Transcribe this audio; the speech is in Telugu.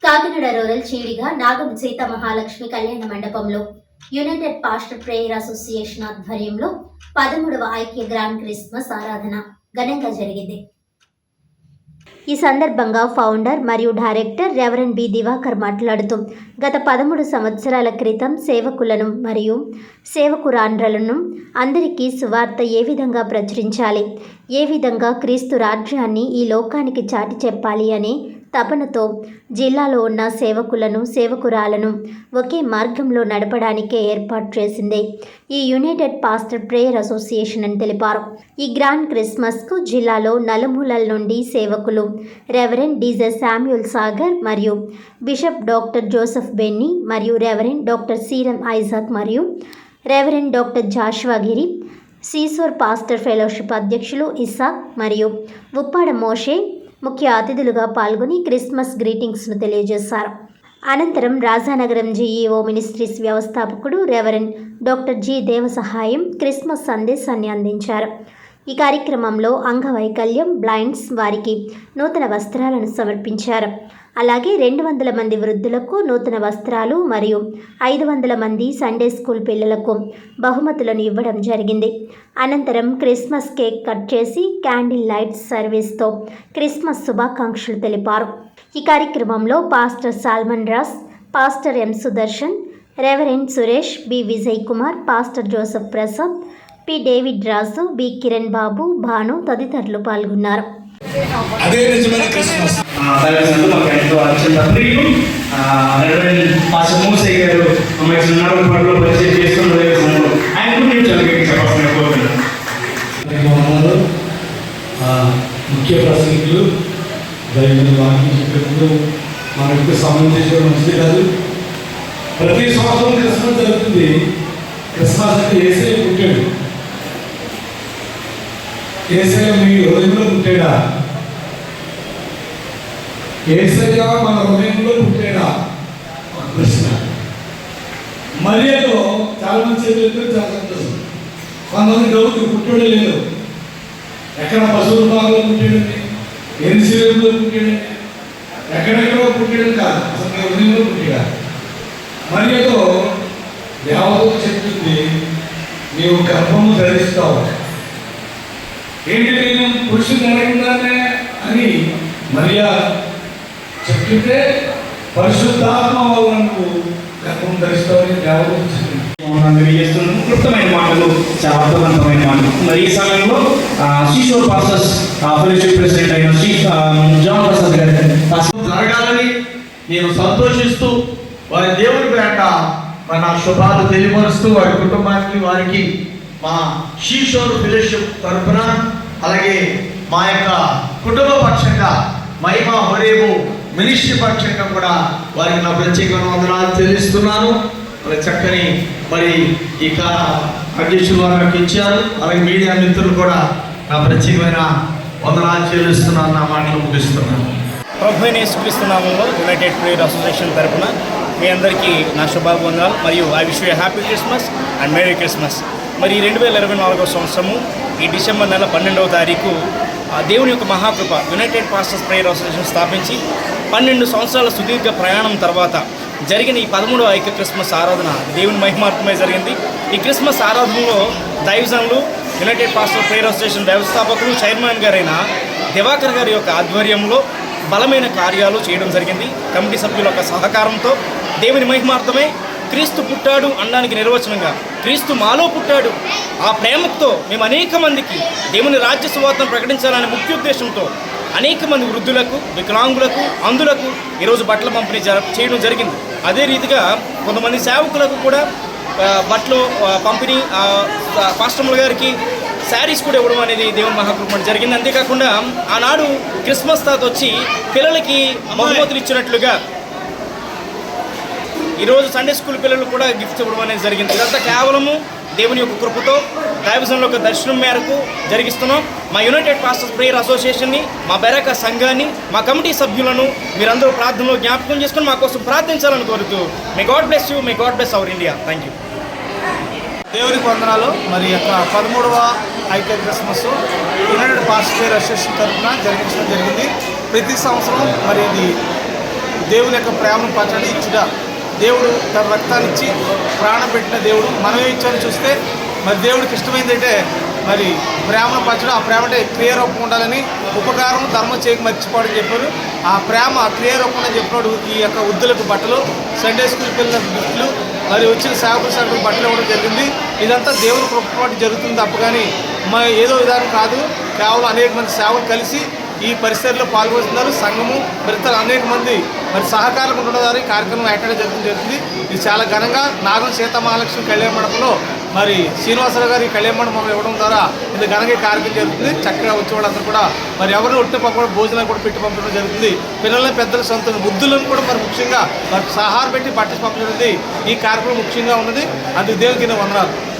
కాకినాడ రూరల్ చీడిగా నాగం సీత మహాలక్ష్మి కళ్యాణ మండపంలో యునైటెడ్ పాస్టర్ ప్రేయర్ అసోసియేషన్ ఆధ్వర్యంలో 13వ ఐక్య గ్రాండ్ క్రిస్మస్ ఆరాధన ఘనంగా జరిగింది. ఈ సందర్భంగా ఫౌండర్ మరియు డైరెక్టర్ రెవరెండ్ బి దివాకర్ మాట్లాడుతూ గత 13 సంవత్సరాల క్రితం సేవకులను మరియు సేవకురాండ్రలను అందరికీ సువార్త ఏ విధంగా ప్రచురించాలి, ఏ విధంగా క్రీస్తు రాజ్యాన్ని ఈ లోకానికి చాటి చెప్పాలి అనే తపనతో జిల్లాలో ఉన్న సేవకులను సేవకురాలను ఒకే మార్గంలో నడపడానికే ఏర్పాటు చేసింది ఈ యునైటెడ్ పాస్టర్ ప్రేయర్ అసోసియేషన్ అని తెలిపారు. ఈ గ్రాండ్ క్రిస్మస్కు జిల్లాలో నలుమూలల నుండి సేవకులు రెవరెండ్ డీజే శామ్యూల్ సాగర్ మరియు బిషప్ డాక్టర్ జోసెఫ్ బెన్నీ మరియు రెవరెండ్ డాక్టర్ సీరం ఐజాక్ మరియు రెవరెండ్ డాక్టర్ జాషువాగిరి, సీసోర్ పాస్టర్ ఫెలోషిప్ అధ్యక్షులు ఇసాక్ మరియు ఉప్పాడ మోషే ముఖ్య అతిథులుగా పాల్గొని క్రిస్మస్ గ్రీటింగ్స్ను తెలియజేశారు. అనంతరం రాజానగరం జీఈఓ మినిస్ట్రీస్ వ్యవస్థాపకుడు reverend doctor G Devasahayam Christmas సందేశాన్ని అందించారు. ఈ కార్యక్రమంలో అంగవైకల్యం బ్లైండ్స్ వారికి నూతన వస్త్రాలను సమర్పించారు. అలాగే 200 మంది వృద్ధులకు నూతన వస్త్రాలు మరియు 500 మంది సండే స్కూల్ పిల్లలకు బహుమతులను ఇవ్వడం జరిగింది. అనంతరం క్రిస్మస్ కేక్ కట్ చేసి క్యాండిల్ లైట్స్ సర్వీస్తో క్రిస్మస్ శుభాకాంక్షలు తెలిపారు. ఈ కార్యక్రమంలో pastor Solomon Ross, pastor M Sudarshan, reverend Suresh, B Vijay Kumar, pastor Joseph Prasad, P David Raju, B Kiran Babu, Bhanu తదితరులు పాల్గొన్నారు. అదే నిజమైన క్రిస్మస్. ముఖ్య ప్రసంగికులు దైవం వాక్యం చెప్పేటప్పుడు మనకు సమయం చేసుకోవడం మంచిది కాదు. ప్రతి సంవత్సరం క్రిస్మస్ జరుగుతుంది. క్రిస్మస్ అంటే యేసయ్య పుట్టాడు. యేసయ్య మీ హృదయంలో పుట్టాడా? యేసయ్య మన హృదయంలో పుట్టాడా? ప్రశ్న. మరియలో చాలా మంది చేతులు చాలా సంతోషం. కొంతమంది డౌట్ పుట్టాడే లేదు. ఎక్కడ పశువుల భాగంలో పుట్టాడని, ఎన్సీలో పుట్టాడని, ఎక్కడెక్కడో పుట్టాడని కాదు, అసలు మీ హృదయంలో పుట్టాడా? మరియతో దేవత చెప్తుంది, నీవు గర్భము ధరిస్తావు. ఏంటి నేను పురుషుని అడగకుండానే అని మరియా చెప్తుంటే పరిశుద్ధాత్మ వల్ల నువ్వు గర్భం ధరిస్తావని దేవత చెప్తుంది. తెలియజేస్తున్నాను. క్లుప్తమైన మాటలు, చాలా అర్థవంతమైన మాటలు. మరి ఈ సమయంలో సీసోర్ పాస్టర్స్ ఫెలోషిప్ ప్రెసిడెంట్ అయిన శ్రీ జాన్ ప్రసాద్ గారు జరగాలని నేను సంతోషిస్తూ వారి దేవుడి పేట మన శుభాలు తెలియపరుస్తూ వారి కుటుంబానికి వారికి మా సీసోర్ ఫెలోషిప్ తరఫున అలాగే మా యొక్క కుటుంబ పక్షంగా మహిమ హొరేబు మినిస్ట్రీ పక్షంగా కూడా వారికి నా ప్రత్యేకమైన వందనాలు చెల్లిస్తున్నాను. మరి చక్కని మరి ఈ అధ్యక్షులు వారికి ఇచ్చారు. అలాగే మీడియా మిత్రులు కూడా నా ప్రత్యేకమైన వందనాలు చెల్లిస్తున్నాను. నా మాటలు ముగిస్తున్నాను. ప్రభువైన యేసుక్రీస్తు నామములో యునైటెడ్ ప్రేయర్ అసోసియేషన్ తరఫున మీ అందరికీ నా శుభాభివందనాలు మరియు I wish you happy Christmas and merry Christmas. మరి 2024వ సంవత్సరము ఈ డిసెంబర్ నెల 12వ తారీఖు దేవుని యొక్క మహాకృప యునైటెడ్ పాస్టర్స్ ప్రేయర్ అసోసియేషన్ స్థాపించి 12 సంవత్సరాల సుదీర్ఘ ప్రయాణం తర్వాత జరిగిన ఈ 13వ ఐక్య క్రిస్మస్ ఆరాధన దేవుని మహిమార్థమై జరిగింది. ఈ క్రిస్మస్ ఆరాధనలో దైవజనులు యునైటెడ్ పాస్టర్ ప్రేయర్ అసోసియేషన్ వ్యవస్థాపకులు చైర్మన్ గారైన దివాకర్ గారి యొక్క ఆధ్వర్యంలో బలమైన కార్యాలు చేయడం జరిగింది. కమిటీ సభ్యుల యొక్క సహకారంతో దేవుని మహిమార్థమై క్రీస్తు పుట్టాడు అనడానికి నిర్వచనంగా క్రీస్తు మాలో పుట్టాడు, ఆ ప్రేమతో మేము అనేక మందికి దేవుని రాజ్య సువార్తను ప్రకటించాలనే ముఖ్య ఉద్దేశంతో అనేక మంది వృద్ధులకు, వికలాంగులకు, అంధులకు ఈరోజు బట్టల పంపిణీ చేయడం జరిగింది. అదే రీతిగా కొంతమంది సేవకులకు కూడా బట్టలు పంపిణీ పాస్టర్ల గారికి శారీస్ కూడా ఇవ్వడం అనేది దేవుని మహాకృప జరిగింది. అంతేకాకుండా ఆనాడు క్రిస్మస్ తాత వచ్చి పిల్లలకి బహుమతులు ఇచ్చినట్లుగా ఈరోజు సండే స్కూల్ పిల్లలు కూడా గిఫ్ట్స్ ఇవ్వడం అనేది జరిగింది. ఇదంతా కేవలము దేవుని యొక్క కృపతో దైవజనుల యొక్క దర్శనం మేరకు జరిగిస్తున్నాం. మా యునైటెడ్ పాస్టర్స్ ప్రేయర్ అసోసియేషన్ని, మా బెరాక సంఘాన్ని, మా కమిటీ సభ్యులను మీరందరూ ప్రార్థనలో జ్ఞాపకం చేసుకుని మా కోసం ప్రార్థించాలని కోరుతూ may God bless you, may God bless our India. Thank you. దేవునికి వందనాలు. మరి యొక్క 13వ ఐక్య Christmas United pastor prayer association తరఫున జరిగించడం జరిగింది. ప్రతి సంవత్సరం మరి ఇది దేవుని యొక్క ప్రేమను పంచడం ఇచ్చుట. దేవుడు తన రక్తాన్ని ఇచ్చి ప్రాణం పెట్టిన దేవుడు. మనమే ఇచ్చామని చూస్తే మరి దేవుడికి ఇష్టమైందంటే మరి ప్రేమను పంచడం. ఆ ప్రేమ అంటే క్రియరూపం ఉండాలని, ఉపకారం ధర్మం చేయక మర్చిపోవడం చెప్పారు. ఆ ప్రేమ క్రియరూపం అని చెప్పినప్పుడు ఈ యొక్క వృద్ధులకు బట్టలు, సండే స్కూల్ పిల్లలకు గిఫ్ట్లు, మరి వచ్చిన సేవకులకు బట్టలు ఇవ్వడం జరిగింది. ఇదంతా దేవుని కృపపాటు జరుగుతుంది తప్ప కానీ ఏదో విధానం కాదు. కేవలం అనేక మంది సేవలు కలిసి ఈ పరిసరలో పాల్గొస్తున్నారు. సంఘము మరితలు అనేక మంది మరి సహకారం ఉండడం ద్వారా ఈ కార్యక్రమం ఏర్పాటు జరుగుతుంది. ఇది చాలా ఘనంగా నాగం సీతామహాలక్ష్మి కళ్యాణ మండపంలో మరి శ్రీనివాసరావు గారి కళ్యాణ మండపం ఇవ్వడం ద్వారా ఇది ఘనంగా ఈ కార్యక్రమం జరుగుతుంది. చక్కగా వచ్చే వాళ్ళందరూ కూడా మరి ఎవరు ఒట్టి పంపడం, భోజనాలు కూడా పెట్టి పంపడం జరుగుతుంది. పిల్లల్ని పెద్దల సొంత వృద్ధులను కూడా మరి ముఖ్యంగా మరి సహారం పెట్టి పట్టి పంపడం ఈ కార్యక్రమం ముఖ్యంగా ఉన్నది. అందుకు దేవునికి వందనాలు.